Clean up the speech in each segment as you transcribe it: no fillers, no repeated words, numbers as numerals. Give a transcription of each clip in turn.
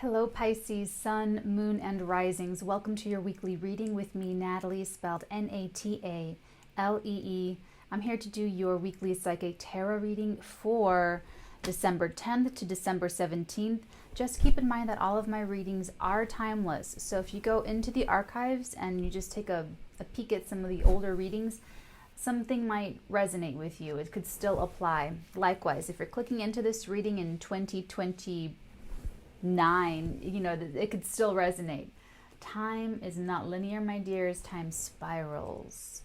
Hello Pisces, Sun, Moon, and Risings. Welcome to your weekly reading with me, Natalie, spelled Natalee. I'm here to do your weekly psychic tarot reading for December 10th to December 17th. Just keep in mind that all of my readings are timeless. So if you go into the archives and you just take a peek at some of the older readings, something might resonate with you. It could still apply. Likewise, if you're clicking into this reading in 2029, it could still resonate. Time is not linear, my dears. Time spirals.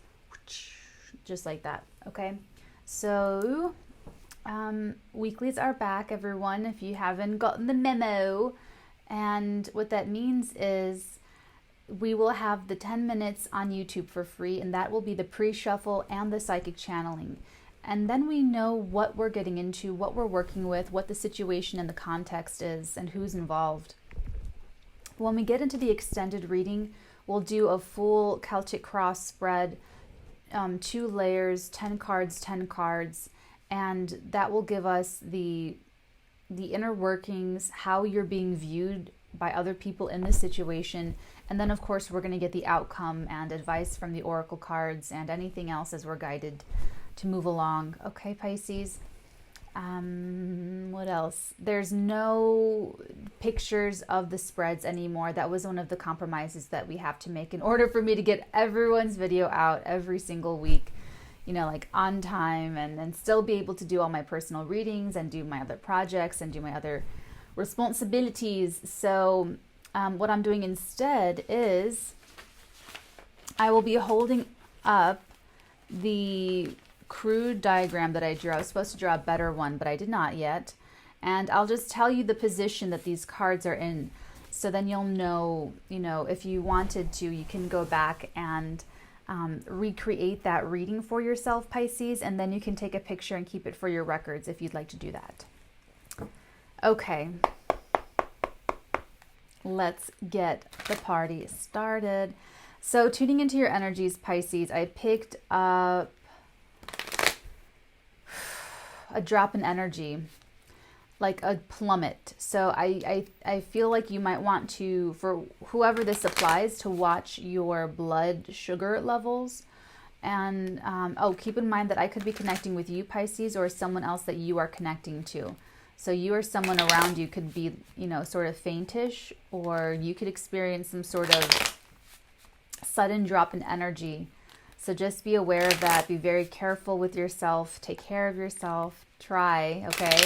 Just like that. Okay. So, weeklies are back, everyone, if you haven't gotten the memo. And what that means is we will have the 10 minutes on YouTube for free, and that will be the pre-shuffle and the psychic channeling. And then we know what we're getting into, what we're working with, what the situation and the context is, and who's involved. When we get into the extended reading, we'll do a full Celtic cross spread, 2 layers, 10 cards, and that will give us the inner workings, how you're being viewed by other people in this situation. And then, of course, we're going to get the outcome and advice from the oracle cards and anything else as we're guided to move along. Okay, Pisces. What else? There's no pictures of the spreads anymore. That was one of the compromises that we have to make in order for me to get everyone's video out every single week, like on time, and still be able to do all my personal readings and do my other projects and do my other responsibilities. So what I'm doing instead is I will be holding up the crude diagram that I drew. I was supposed to draw a better one, but I did not yet. And I'll just tell you the position that these cards are in. So then you'll know, if you wanted to, you can go back and recreate that reading for yourself, Pisces, and then you can take a picture and keep it for your records if you'd like to do that. Okay. Let's get the party started. So tuning into your energies, Pisces, I picked up a drop in energy, like a plummet. So I feel like you might want to, for whoever this applies, to watch your blood sugar levels. And keep in mind that I could be connecting with you, Pisces, or someone else that you are connecting to. So you or someone around you could be, sort of faintish, or you could experience some sort of sudden drop in energy. So just be aware of that. Be very careful with yourself. Take care of yourself. Try, okay?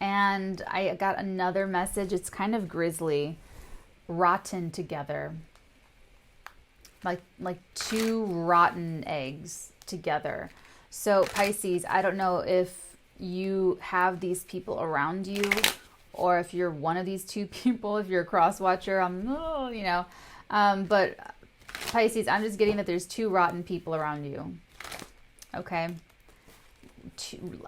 And I got another message. It's kind of grisly. Rotten together. Like 2 rotten eggs together. So Pisces, I don't know if you have these people around you, or if you're one of these 2 people, if you're a cross watcher, but Pisces, I'm just getting that there's 2 rotten people around you. Okay.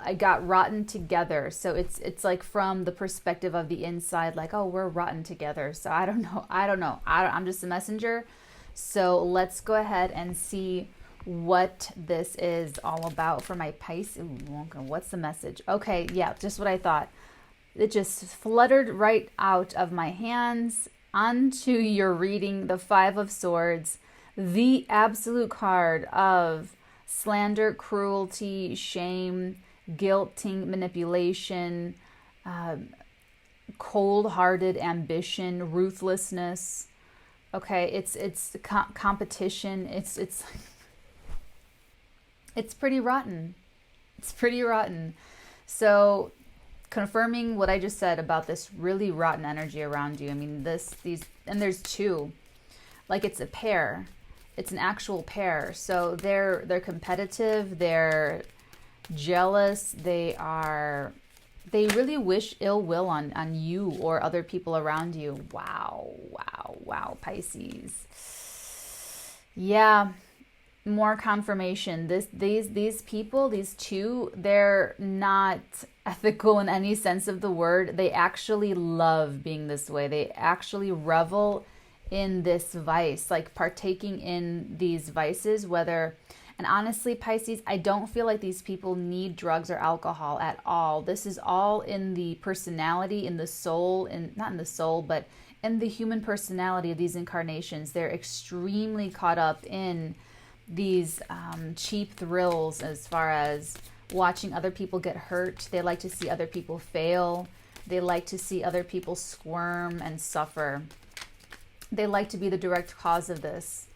I got rotten together. So it's like from the perspective of the inside, like, oh, we're rotten together. So I don't know. I'm just a messenger. So let's go ahead and see what this is all about for my Pisces. Okay, what's the message? Okay, yeah, just what I thought. It just fluttered right out of my hands onto your reading, the 5 of Swords, the absolute card of slander, cruelty, shame, guilting, manipulation, cold-hearted ambition, ruthlessness. Okay, it's competition. It's pretty rotten. It's pretty rotten. So confirming what I just said about this really rotten energy around you. I mean, and there's 2. Like, it's a pair. It's an actual pair. So they're competitive, they're jealous, they really wish ill will on you or other people around you. Wow, Pisces. Yeah. More confirmation. These people, these 2, they're not ethical in any sense of the word. They actually love being this way. They actually revel in this vice, like partaking in these vices, whether, And honestly, Pisces, I don't feel like these people need drugs or alcohol at all. This is all in the personality, in the soul, and not in the soul, but in the human personality of these incarnations. They're extremely caught up in these cheap thrills as far as watching other people get hurt. They like to see other people fail. They like to see other people squirm and suffer. They like to be the direct cause of this.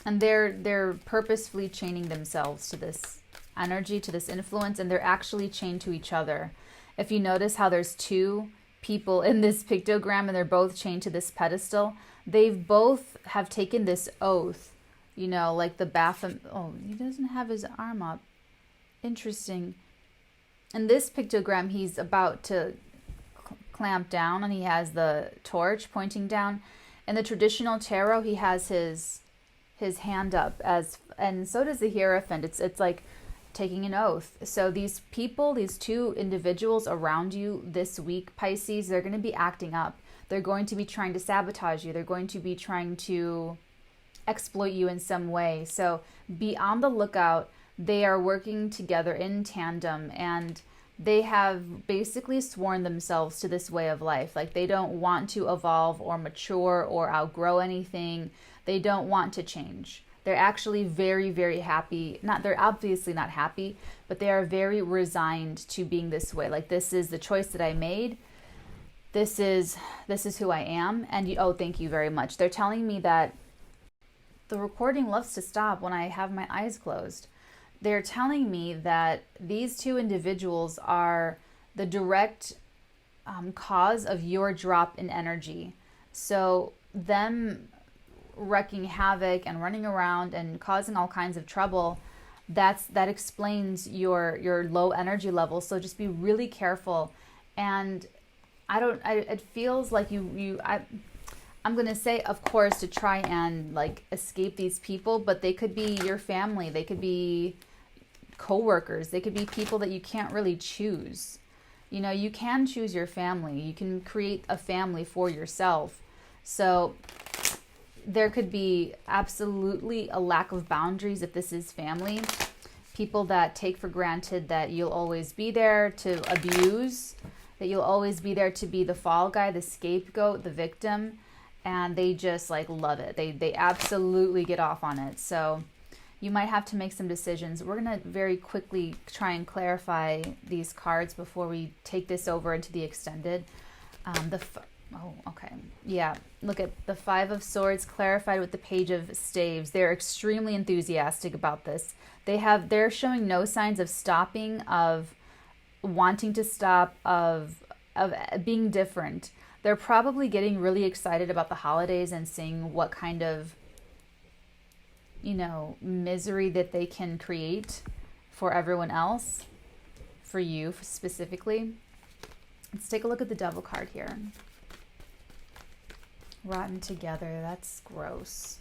And they're purposefully chaining themselves to this energy, to this influence, and they're actually chained to each other. If you notice how there's two people in this pictogram and they're both chained to this pedestal, they've both have taken this oath, you know, like the Baphomet. Oh, he doesn't have his arm up. Interesting. In this pictogram, he's about to clamp down and he has the torch pointing down. In the traditional tarot, he has his hand up, as, and so does the Hierophant. It's like taking an oath. So these people, these two individuals around you this week, Pisces, they're going to be acting up. They're going to be trying to sabotage you. They're going to be trying to exploit you in some way. So be on the lookout. They are working together in tandem, and they have basically sworn themselves to this way of life. Like, they don't want to evolve or mature or outgrow anything. They don't want to change. They're actually very, very happy. They're obviously not happy, but they are very resigned to being this way. Like, this is the choice that I made. This is who I am. And oh, thank you very much. They're telling me that the recording loves to stop when I have my eyes closed. They're telling me that these two individuals are the direct cause of your drop in energy. So them wreaking havoc and running around and causing all kinds of trouble, that explains your low energy level. So just be really careful. And it feels like I'm going to say, of course, to try and like escape these people, but they could be your family. They could be co-workers. They could be people that you can't really choose. You know, you can choose your family. You can create a family for yourself. So there could be absolutely a lack of boundaries if this is family. People that take for granted that you'll always be there to abuse, that you'll always be there to be the fall guy, the scapegoat, the victim, and they just like love it. They absolutely get off on it. So you might have to make some decisions. We're going to very quickly try and clarify these cards before we take this over into the extended. Oh, okay. Yeah, look at the Five of Swords clarified with the Page of Staves. They're extremely enthusiastic about this. They're showing no signs of stopping, of wanting to stop, of being different. They're probably getting really excited about the holidays and seeing what kind of, you know, misery that they can create for everyone else, for you specifically. Let's take a look at the Devil card here. Rotten together, that's gross.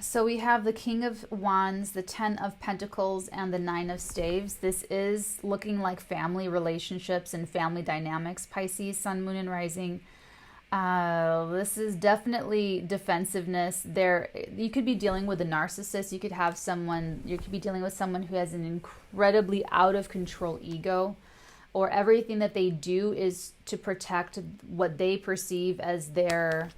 So we have the King of Wands, the Ten of Pentacles, and the Nine of Staves. This is looking like family relationships and family dynamics, Pisces, Sun, Moon, and Rising. This is definitely defensiveness. You could be dealing with a narcissist. You could be dealing with someone who has an incredibly out of control ego, or everything that they do is to protect what they perceive as their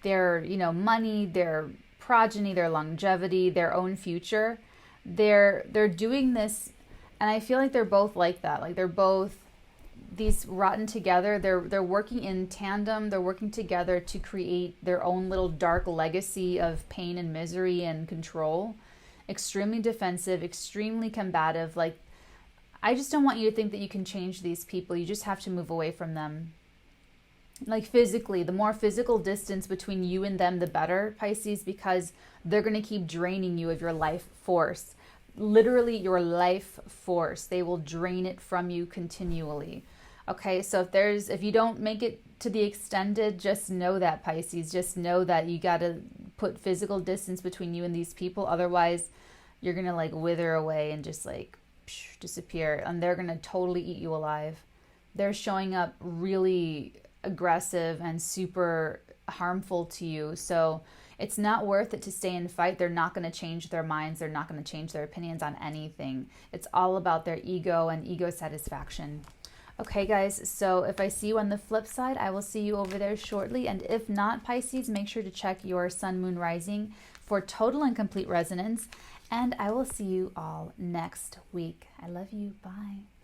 money, their progeny, their longevity, their own future. They're doing this, and I feel like they're both like that. Like, they're both these rotten together. They're working in tandem. They're working together to create their own little dark legacy of pain and misery and control. Extremely defensive, extremely combative. Like, I just don't want you to think that you can change these people. You just have to move away from them. Like, physically, the more physical distance between you and them, the better, Pisces, because they're going to keep draining you of your life force. Literally your life force. They will drain it from you continually. Okay, so if you don't make it to the extended, just know that, Pisces. Just know that you got to put physical distance between you and these people. Otherwise, you're going to like wither away and just like disappear. And they're going to totally eat you alive. they're showing up really aggressive and super harmful to you. So it's not worth it to stay and fight. They're not going to change their minds. They're not going to change their opinions on anything. It's all about their ego and ego satisfaction. Okay, guys, so if I see you on the flip side, I will see you over there shortly. And if not, Pisces, make sure to check your sun, moon, rising for total and complete resonance. And I will see you all next week. I love you. Bye.